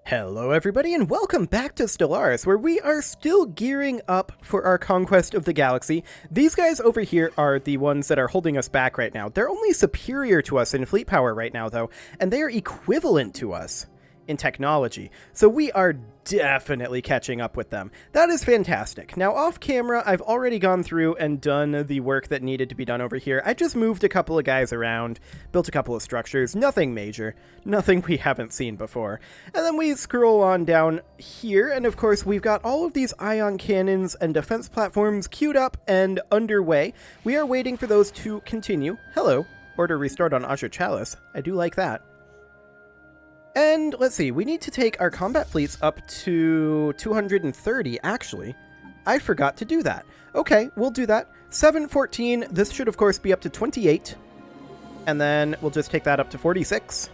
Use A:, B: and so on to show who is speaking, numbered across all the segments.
A: Hello everybody and welcome back to Stellaris, where we are still gearing up for our conquest of the galaxy. These guys over here are the ones that are holding us back right now. They're only superior to us in fleet power right now though, and they are equivalent to us in technology. So we are definitely catching up with them. That is fantastic. Now off camera, I've already gone through and done the work that needed to be done over here. I just moved a couple of guys around, built a couple of structures, nothing major, nothing we haven't seen before. And then we scroll on down here, and of course we've got all of these ion cannons and defense platforms queued up and underway. We are waiting for those to continue. Hello, order restored on Asher Chalice. I do like that. And let's see, we need to take our combat fleets up to 230, actually. I forgot to do that. Okay, we'll do that. 714, this should of course be up to 28. And then we'll just take that up to 46.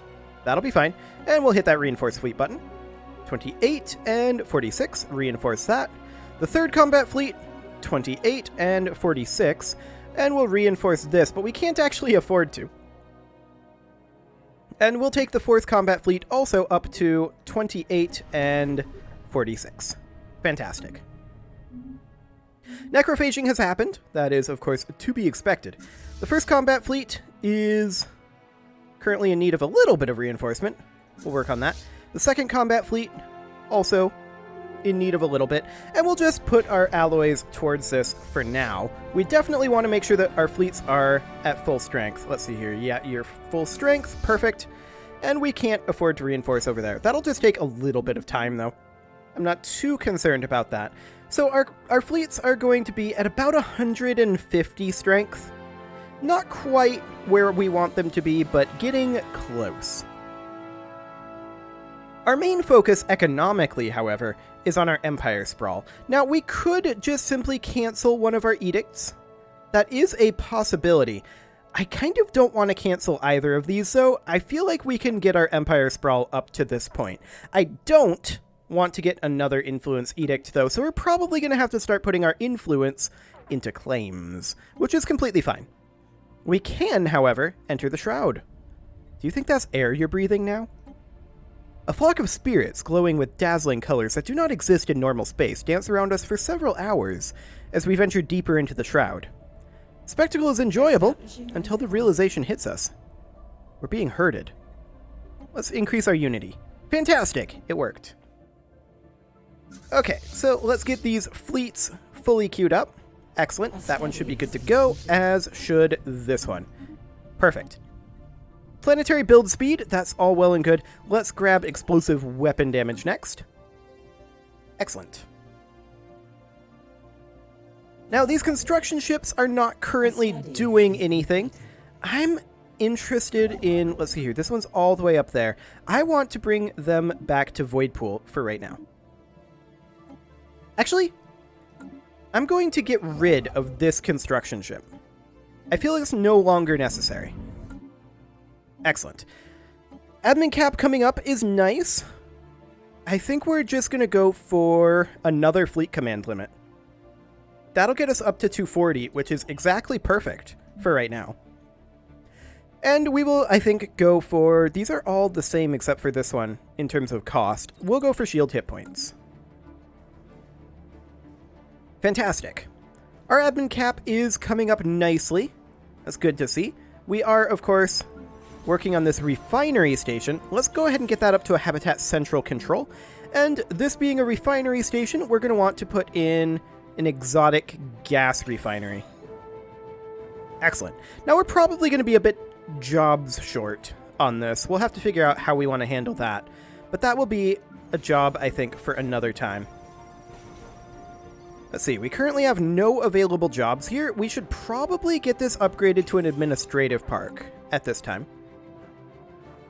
A: That'll be fine. And we'll hit that reinforce fleet button. 28 and 46, reinforce that. The third combat fleet, 28 and 46. And we'll reinforce this, but we can't actually afford to. And we'll take the fourth combat fleet also up to 28 and 46. Fantastic. Necrophaging has happened. That is, of course, to be expected. The first combat fleet is currently in need of a little bit of reinforcement. We'll work on that. The second combat fleet, also in need of a little bit. And we'll just put our alloys towards this for now. We definitely want to make sure that our fleets are at full strength. Let's see here. Yeah, you're full strength. Perfect. And we can't afford to reinforce over there. That'll just take a little bit of time, though. I'm not too concerned about that. So our fleets are going to be at about 150 strength. Not quite where we want them to be, but getting close. Our main focus economically, however, is on our Empire Sprawl. Now, we could just simply cancel one of our edicts. That is a possibility. I kind of don't want to cancel either of these, though. I feel like we can get our Empire Sprawl up to this point. I don't want to get another Influence Edict, though, so we're probably going to have to start putting our influence into claims, which is completely fine. We can, however, enter the Shroud. Do you think that's air you're breathing now? A flock of spirits glowing with dazzling colors that do not exist in normal space dance around us for several hours as we venture deeper into the Shroud. Spectacle is enjoyable until the realization hits us. We're being herded. Let's increase our unity. Fantastic! It worked. Okay, so let's get these fleets fully queued up. Excellent. That one should be good to go, as should this one. Perfect. Planetary build speed, that's all well and good. Let's grab explosive weapon damage next. Excellent. Now, these construction ships are not currently doing anything. I'm interested in, let's see here, this one's all the way up there. I want to bring them back to Voidpool for right now. Actually, I'm going to get rid of this construction ship. I feel like it's no longer necessary. Excellent. Admin cap coming up is nice. I think we're just going to go for another fleet command limit. That'll get us up to 240, which is exactly perfect for right now. And we will, I think, go for... These are all the same except for this one in terms of cost. We'll go for shield hit points. Fantastic. Our admin cap is coming up nicely. That's good to see. We are, of course, working on this refinery station. Let's go ahead and get that up to a Habitat Central control. And this being a refinery station, we're going to want to put in an exotic gas refinery. Excellent. Now we're probably going to be a bit jobs short on this. We'll have to figure out how we want to handle that. But that will be a job, I think, for another time. Let's see, we currently have no available jobs here. We should probably get this upgraded to an administrative park at this time.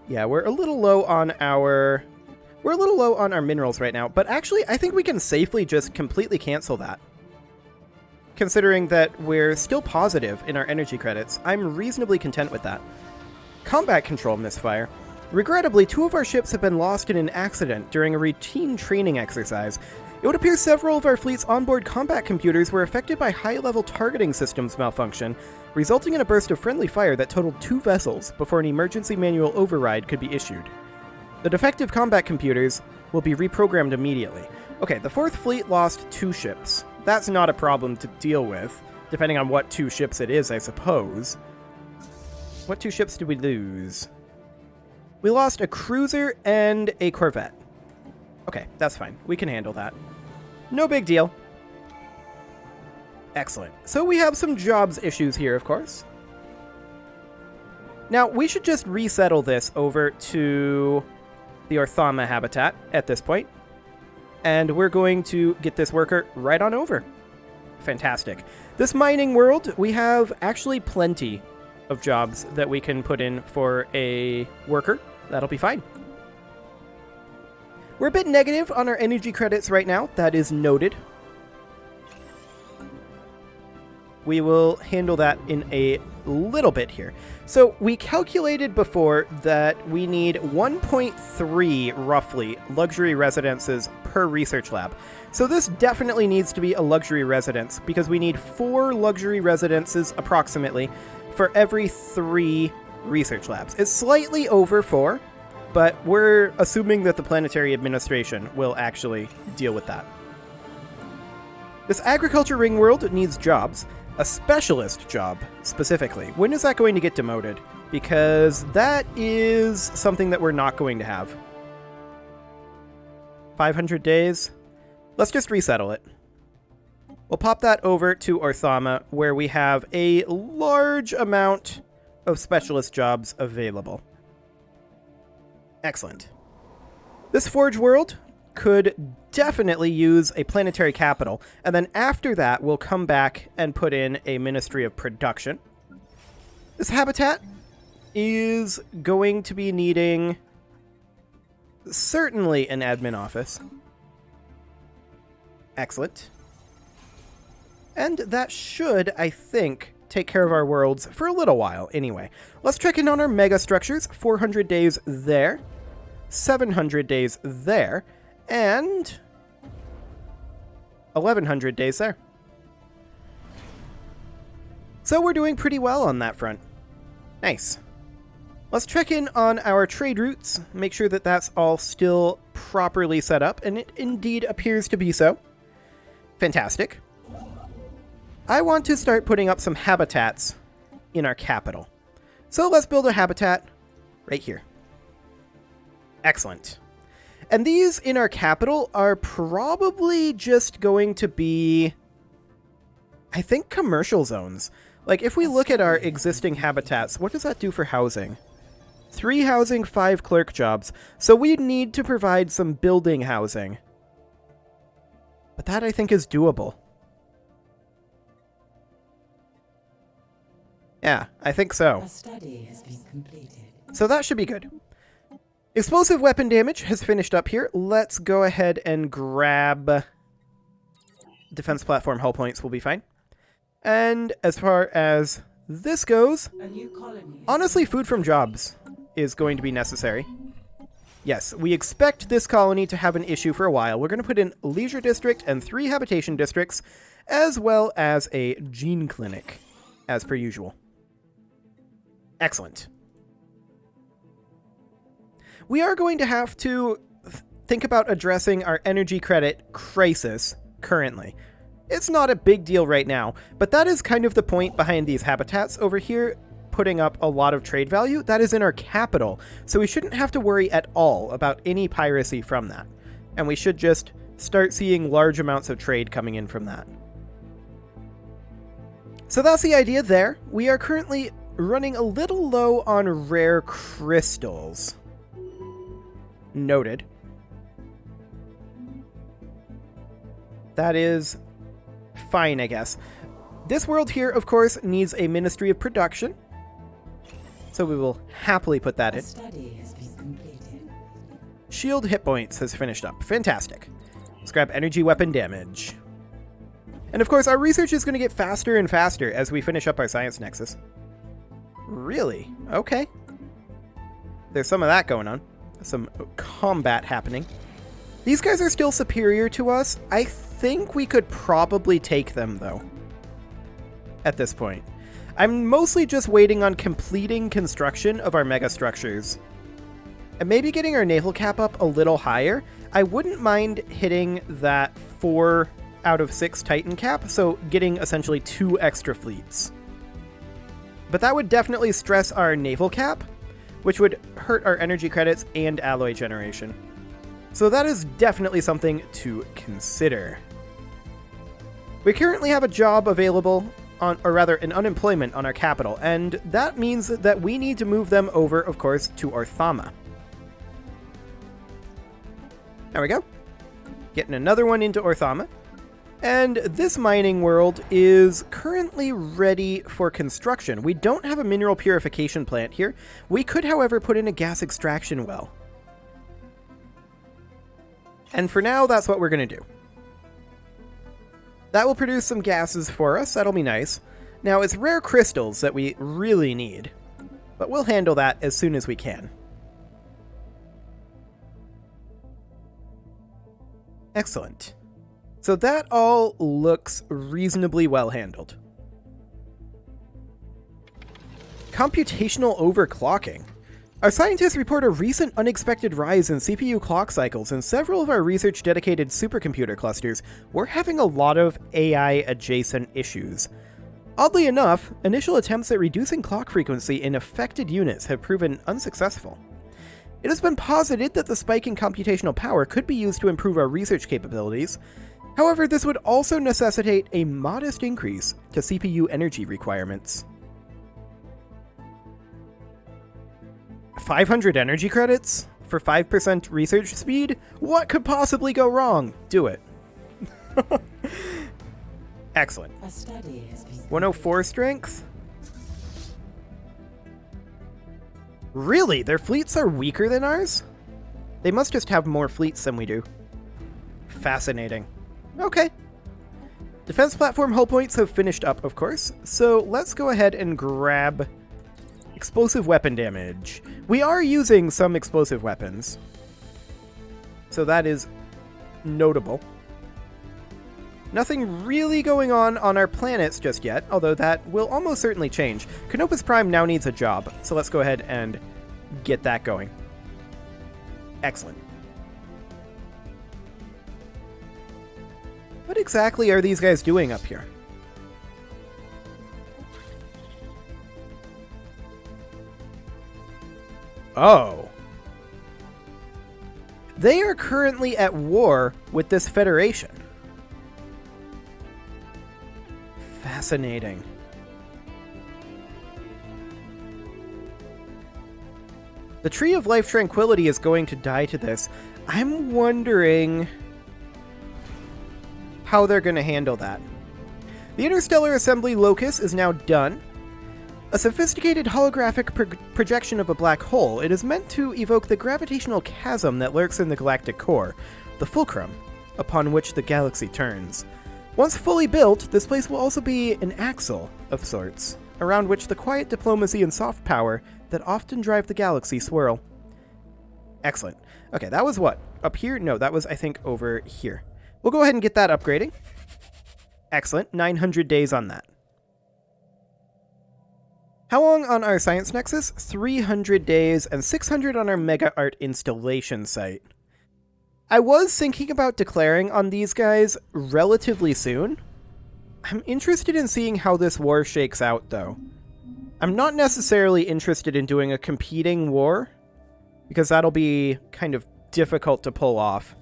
A: Yeah, we're a little low on our minerals right now, but actually I think we can safely just completely cancel that. Considering that we're still positive in our energy credits, I'm reasonably content with that. Combat control misfire. Regrettably, 2 of our ships have been lost in an accident during a routine training exercise. It would appear several of our fleet's onboard combat computers were affected by high-level targeting systems malfunction, resulting in a burst of friendly fire that totaled 2 vessels before an emergency manual override could be issued. The defective combat computers will be reprogrammed immediately. Okay, the 4th Fleet lost 2 ships. That's not a problem to deal with, depending on what 2 ships it is, I suppose. What 2 ships did we lose? We lost a cruiser and a corvette. Okay, that's fine. We can handle that. No big deal. Excellent. So we have some jobs issues here, of course. Now, we should just resettle this over to the Orthama habitat at this point. And we're going to get this worker right on over. Fantastic. This mining world, we have actually plenty of jobs that we can put in for a worker. That'll be fine. We're a bit negative on our energy credits right now. That is noted. We will handle that in a little bit here. So we calculated before that we need 1.3 roughly luxury residences per research lab. So this definitely needs to be a luxury residence because we need 4 luxury residences approximately for every 3 research labs. It's slightly over 4, but we're assuming that the planetary administration will actually deal with that. This agriculture ring world needs jobs. A specialist job, specifically. When is that going to get demoted? Because that is something that we're not going to have. 500 days? Let's just resettle it. We'll pop that over to Orthama, where we have a large amount of specialist jobs available. Excellent. This Forge world could definitely use a planetary capital, and then after that we'll come back and put in a Ministry of Production. This habitat is going to be needing certainly an admin office. Excellent. And that should, I think, take care of our worlds for a little while anyway. Let's check in on our megastructures. 400 days there, 700 days there, and 1100 days there. So we're doing pretty well on that front. Nice. Let's check in on our trade routes, make sure that that's all still properly set up, and it indeed appears to be so. Fantastic. I want to start putting up some habitats in our capital. So let's build a habitat right here. Excellent. And these in our capital are probably just going to be, I think, commercial zones. Like, if we look at our existing habitats, what does that do for housing? 3 housing, 5 clerk jobs. So we need to provide some building housing. But that, I think, is doable. Yeah, I think so.
B: A study has been completed.
A: So that should be good. Explosive weapon damage has finished up here. Let's go ahead and grab defense platform hull points will be fine. And as far as this goes,
B: A new colony.
A: honestly, food from jobs is going to be necessary. Yes, we expect this colony to have an issue for a while. We're going to put in a leisure district and 3 habitation districts, as well as a gene clinic, as per usual. Excellent. We are going to have to think about addressing our energy credit crisis currently. It's not a big deal right now, but that is kind of the point behind these habitats over here, putting up a lot of trade value. That is in our capital, so we shouldn't have to worry at all about any piracy from that. And we should just start seeing large amounts of trade coming in from that. So that's the idea there. We are currently running a little low on rare crystals. Noted. That is fine, I guess. This world here, of course, needs a Ministry of Production. So we will happily put that
B: A
A: in.
B: study has been completed.
A: Shield hit points has finished up. Fantastic. Let's grab energy weapon damage. And of course, our research is going to get faster and faster as we finish up our science nexus. Really? Okay. There's some of that going on. Some combat happening. These guys are still superior to us. I think we could probably take them, though, at this point. I'm mostly just waiting on completing construction of our megastructures And maybe getting our naval cap up a little higher. I wouldn't mind hitting that 4 out of 6 Titan cap, so getting essentially 2 extra fleets. But that would definitely stress our naval cap, which would hurt our energy credits and alloy generation. So that is definitely something to consider. We currently have a job available on, or rather an unemployment on our capital, and that means that we need to move them over, of course, to Orthama. There we go. Getting another one into Orthama. And this mining world is currently ready for construction. We don't have a mineral purification plant here. We could, however, put in a gas extraction well. And for now, that's what we're going to do. That will produce some gases for us. That'll be nice. Now, it's rare crystals that we really need, but we'll handle that as soon as we can. Excellent. So that all looks reasonably well handled. Computational overclocking. Our scientists report a recent unexpected rise in CPU clock cycles in several of our research-dedicated supercomputer clusters. We're having a lot of AI-adjacent issues. Oddly enough, initial attempts at reducing clock frequency in affected units have proven unsuccessful. It has been posited that the spike in computational power could be used to improve our research capabilities. However, this would also necessitate a modest increase to CPU energy requirements. 500 energy credits for 5% research speed? What could possibly go wrong? Do it. Excellent.
B: A study has been
A: 104 strength? Really? Their fleets are weaker than ours? They must just have more fleets than we do. Fascinating. Okay. Defense platform hull points have finished up, of course, so let's go ahead and grab explosive weapon damage. We are using some explosive weapons, so that is notable. Nothing really going on our planets just yet, although that will almost certainly change. Canopus Prime now needs a job, so let's go ahead and get that going. Excellent. What exactly are these guys doing up here? Oh. They are currently at war with this Federation. Fascinating. The Tree of Life Tranquility is going to die to this. I'm wondering how they're going to handle that. The Interstellar Assembly Locus is now done. A sophisticated holographic projection of a black hole, it is meant to evoke the gravitational chasm that lurks in the galactic core, the fulcrum, upon which the galaxy turns. Once fully built, this place will also be an axle of sorts, around which the quiet diplomacy and soft power that often drive the galaxy swirl. Excellent. Okay, that was what? Up here? No, that was, I think, over here. We'll go ahead and get that upgrading. Excellent. 900 days on that. How long on our Science Nexus? 300 days and 600 on our Mega Art installation site. I was thinking about declaring on these guys relatively soon. I'm interested in seeing how this war shakes out, though. I'm not necessarily interested in doing a competing war, because that'll be kind of difficult to pull off.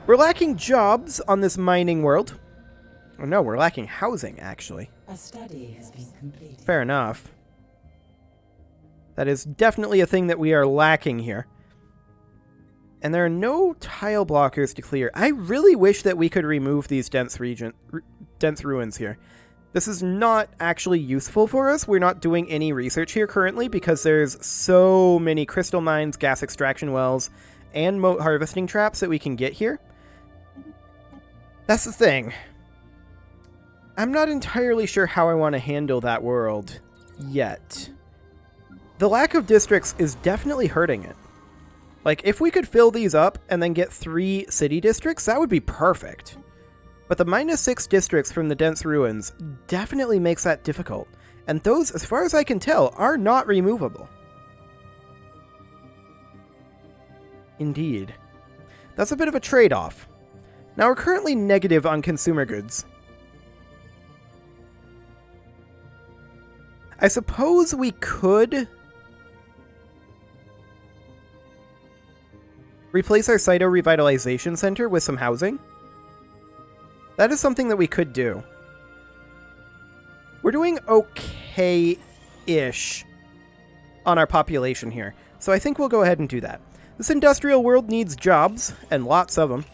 A: We're lacking jobs on this mining world. Oh no, we're lacking housing, actually.
B: A study has been completed.
A: Fair enough. That is definitely a thing that we are lacking here. And there are no tile blockers to clear. I really wish that we could remove these dense ruins here. This is not actually useful for us. We're not doing any research here currently because there's so many crystal mines, gas extraction wells, and moat harvesting traps that we can get here. That's the thing. I'm not entirely sure how I want to handle that world yet. The lack of districts is definitely hurting it. Like, if we could fill these up and then get 3 city districts, that would be perfect. But the -6 districts from the dense ruins definitely makes that difficult. And those, as far as I can tell, are not removable. Indeed. That's a bit of a trade-off. Now, we're currently negative on consumer goods. I suppose we could replace our Cyto Revitalization Center with some housing. That is something that we could do. We're doing okay-ish on our population here, so I think we'll go ahead and do that. This industrial world needs jobs, and lots of them.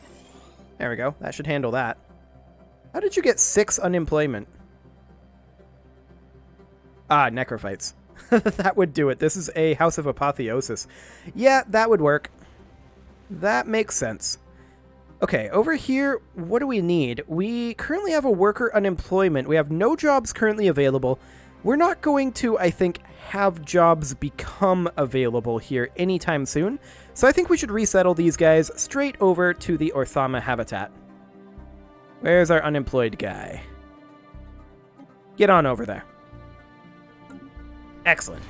A: There we go. That should handle that. How did you get 6 unemployment? Ah, necrophytes. That would do it. This is a House of Apotheosis. Yeah, that would work. That makes sense. Okay, over here, what do we need? We currently have a worker unemployment. We have no jobs currently available. We're not going to, I think, have jobs become available here anytime soon. So I think we should resettle these guys straight over to the Orthama habitat. Where's our unemployed guy? Get on over there. Excellent.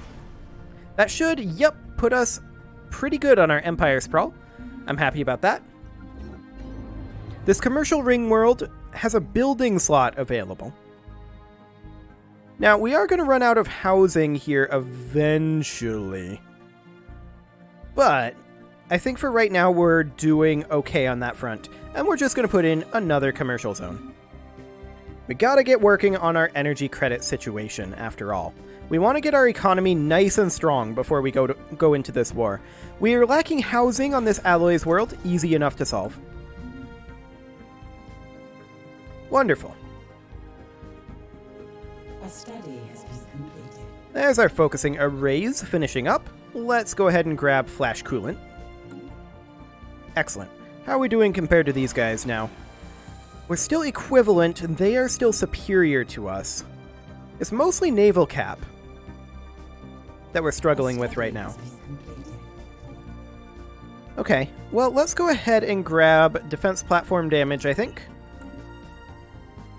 A: That should, yep, put us pretty good on our Empire Sprawl. I'm happy about that. This commercial ring world has a building slot available. Now, we are going to run out of housing here eventually. But I think for right now we're doing okay on that front. And we're just going to put in another commercial zone. We got to get working on our energy credit situation after all. We want to get our economy nice and strong before we go into this war. We are lacking housing on this Alloys world, easy enough to solve. Wonderful.
B: A study has been completed.
A: There's our focusing arrays finishing up. Let's go ahead and grab flash coolant. Excellent. How are we doing compared to these guys now? We're still equivalent, and they are still superior to us. It's mostly naval cap that we're struggling with right now. Okay, well, let's go ahead and grab defense platform damage, I think.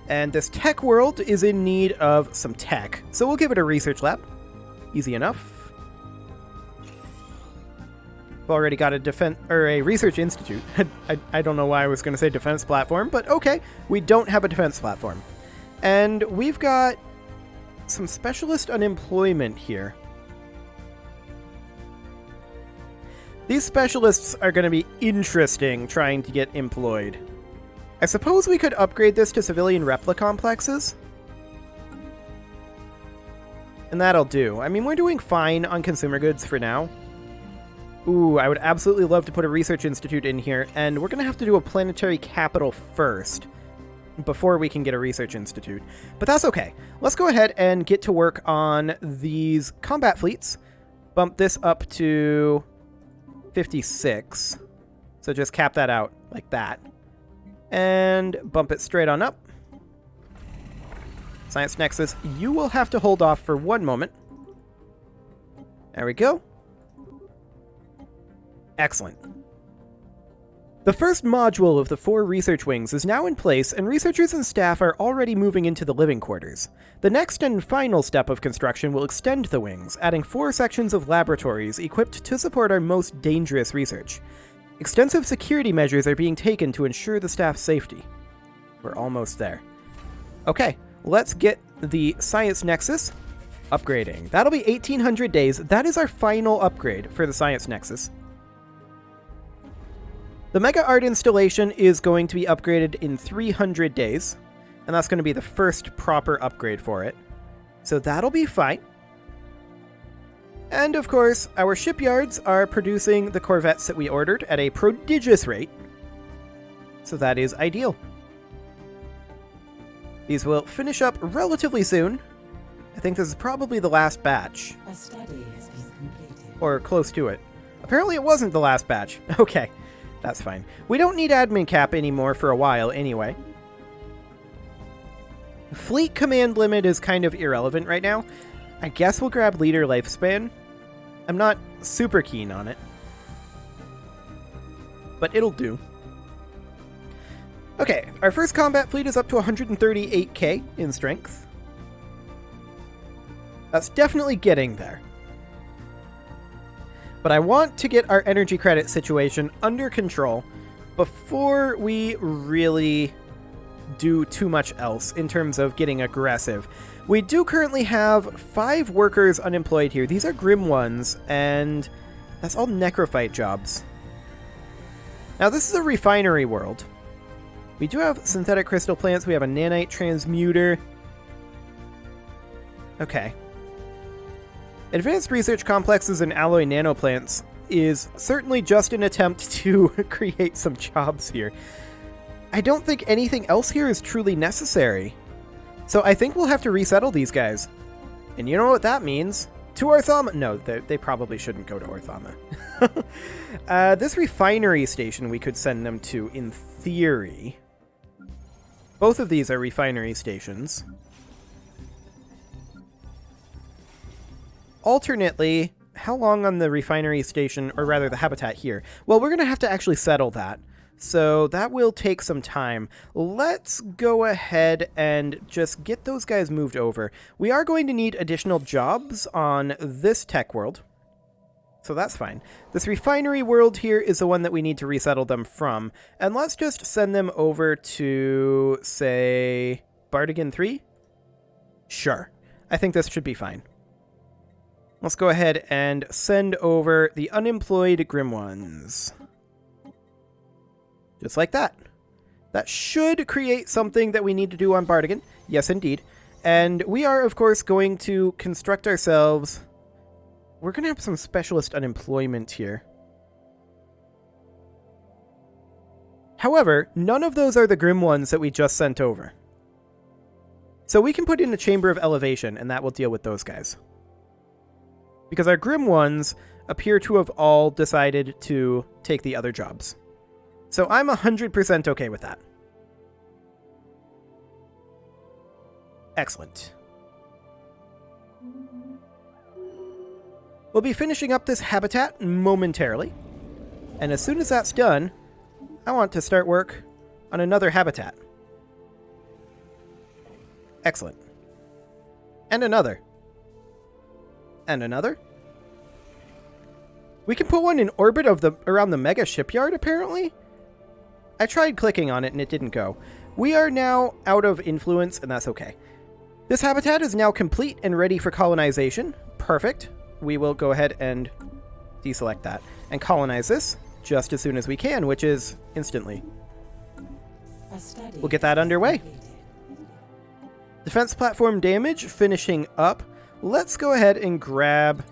A: And this tech world is in need of some tech, so we'll give it a research lab. Easy enough. We've already got a research institute. I don't know why I was going to say defense platform, but okay, we don't have a defense platform. And we've got some specialist unemployment here. These specialists are going to be interesting trying to get employed. I suppose we could upgrade this to civilian replica complexes. And that'll do. I mean, we're doing fine on consumer goods for now. Ooh, I would absolutely love to put a research institute in here, and we're going to have to do a planetary capital first before we can get a research institute. But that's okay. Let's go ahead and get to work on these combat fleets. Bump this up to 56. So just cap that out like that. And bump it straight on up. Science Nexus, you will have to hold off for one moment. There we go. Excellent. The first module of the 4 research wings is now in place, and researchers and staff are already moving into the living quarters. The next and final step of construction will extend the wings, adding 4 sections of laboratories equipped to support our most dangerous research. Extensive security measures are being taken to ensure the staff's safety. We're almost there. Okay, let's get the Science Nexus upgrading. That'll be 1800 days. That is our final upgrade for the Science Nexus. The Mega Art installation is going to be upgraded in 300 days, and that's going to be the first proper upgrade for it. So that'll be fine. And of course, our shipyards are producing the corvettes that we ordered at a prodigious rate. So that is ideal. These will finish up relatively soon. I think this is probably the last batch.
B: A study has been completed.
A: Or close to it. Apparently it wasn't the last batch. Okay, that's fine. We don't need admin cap anymore for a while anyway. Fleet command limit is kind of irrelevant right now. I guess we'll grab leader lifespan. I'm not super keen on it, but it'll do. Okay, our first combat fleet is up to 138k in strength. That's definitely getting there. But I want to get our energy credit situation under control before we really do too much else in terms of getting aggressive. We do currently have 5 workers unemployed here. These are grim ones, and that's all necrophyte jobs. Now, this is a refinery world. We do have synthetic crystal plants. We have a nanite transmuter. Okay. Advanced research complexes and alloy nanoplants is certainly just an attempt to create some jobs here. I don't think anything else here is truly necessary. So I think we'll have to resettle these guys. And you know what that means? To Orthama. No, they probably shouldn't go to Orthama. This refinery station we could send them to, in theory. Both of these are refinery stations. Alternately, how long on the refinery station, or rather the habitat here? Well, we're going to have to actually settle that. So that will take some time. Let's go ahead and just get those guys moved over. We are going to need additional jobs on this tech world. So that's fine. This refinery world here is the one that we need to resettle them from. And let's just send them over to, say, Bardigan 3? Sure. I think this should be fine. Let's go ahead and send over the unemployed grim ones. Just like that. That should create something that we need to do on Bardigan. Yes, indeed. And we are, of course, going to construct ourselves. We're going to have some specialist unemployment here. However, none of those are the grim ones that we just sent over. So we can put in a chamber of elevation, and that will deal with those guys. Because our grim ones appear to have all decided to take the other jobs. So I'm 100% okay with that. Excellent. We'll be finishing up this habitat momentarily. And as soon as that's done, I want to start work on another habitat. Excellent. And another. And another. We can put one in orbit of around the mega shipyard, apparently. I tried clicking on it and it didn't go. We are now out of influence, and that's okay. This habitat is now complete and ready for colonization. Perfect. We will go ahead and deselect that and colonize this just as soon as we can, which is instantly. We'll get that underway. Defense platform damage finishing up. Let's go ahead and grab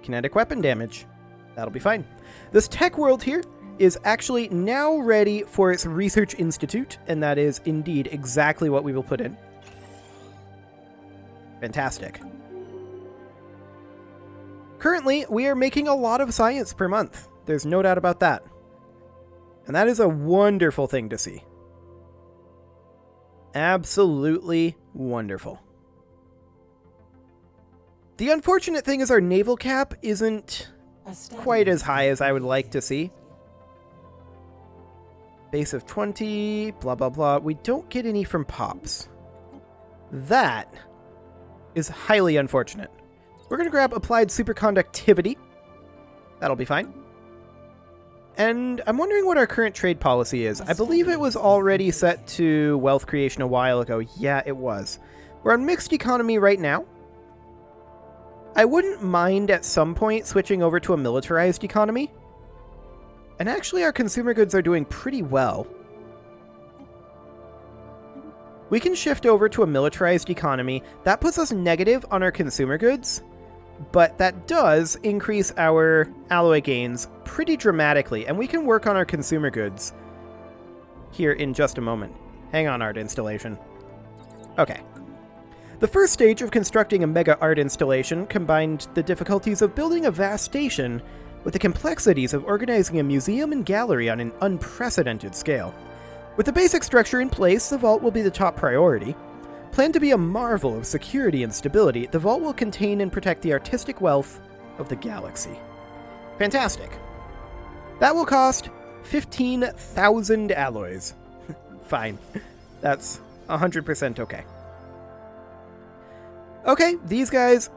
A: kinetic weapon damage. That'll be fine. This tech world here is actually now ready for its research institute, and that is indeed exactly what we will put in. Fantastic. Currently, we are making a lot of science per month. There's no doubt about that. And that is a wonderful thing to see. Absolutely wonderful. The unfortunate thing is our naval cap isn't quite as high as I would like to see. Base of 20, blah, blah, blah. We don't get any from pops. That is highly unfortunate. We're going to grab applied superconductivity. That'll be fine. And I'm wondering what our current trade policy is. I believe it was already set to wealth creation a while ago. Yeah, it was. We're on mixed economy right now. I wouldn't mind at some point switching over to a militarized economy. And actually our consumer goods are doing pretty well. We can shift over to a militarized economy. That puts us negative on our consumer goods, but that does increase our alloy gains pretty dramatically, and we can work on our consumer goods here in just a moment. Hang on, art installation. Okay. The first stage of constructing a mega art installation combined the difficulties of building a vast station with the complexities of organizing a museum and gallery on an unprecedented scale. With the basic structure in place, the vault will be the top priority. Planned to be a marvel of security and stability, the vault will contain and protect the artistic wealth of the galaxy. Fantastic. That will cost 15,000 alloys. Fine. That's 100% okay. Okay, these guys,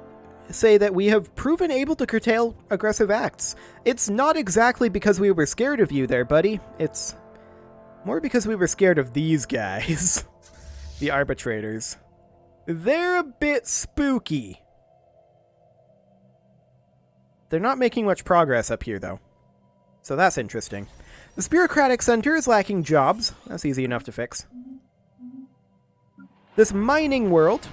A: say that we have proven able to curtail aggressive acts. It's not exactly because we were scared of you there, buddy. It's more because we were scared of these guys. The arbitrators. They're a bit spooky. They're not making much progress up here, though. So that's interesting. The bureaucratic center is lacking jobs. That's easy enough to fix. This mining world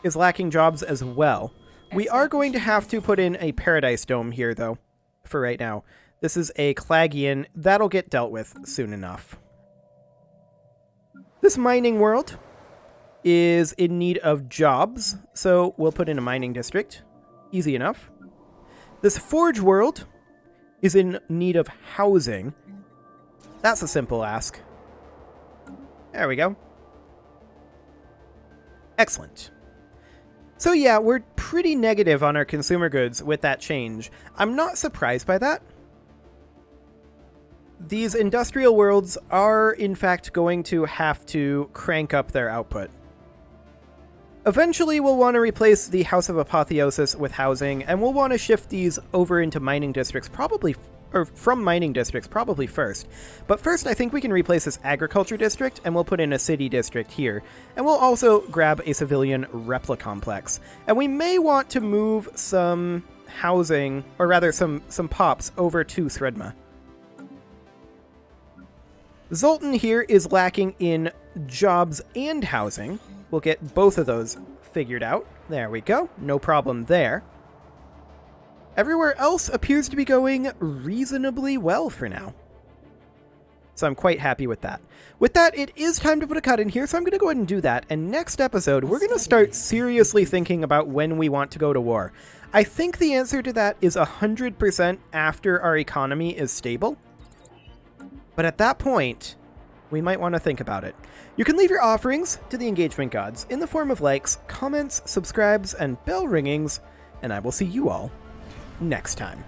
A: is lacking jobs as well. We are going to have to put in a paradise dome here, though, for right now. This is a Clagian. That'll get dealt with soon enough. This mining world is in need of jobs, so we'll put in a mining district. Easy enough. This forge world is in need of housing. That's a simple ask. There we go. Excellent. So yeah, we're pretty negative on our consumer goods with that change. I'm not surprised by that. These industrial worlds are, in fact, going to have to crank up their output. Eventually, we'll want to replace the House of Apotheosis with housing, and we'll want to shift these over into mining districts, probably, or from mining districts, probably first. But first, I think we can replace this agriculture district, and we'll put in a city district here. And we'll also grab a civilian Repla complex. And we may want to move some housing, or rather some pops, over to Thredma. Zoltan here is lacking in jobs and housing. We'll get both of those figured out. There we go. No problem there. Everywhere else appears to be going reasonably well for now. So I'm quite happy with that. With that, it is time to put a cut in here, so I'm going to go ahead and do that. And next episode, we're going to start seriously thinking about when we want to go to war. I think the answer to that is 100% after our economy is stable. But at that point, we might want to think about it. You can leave your offerings to the engagement gods in the form of likes, comments, subscribes, and bell ringings, and I will see you all next time.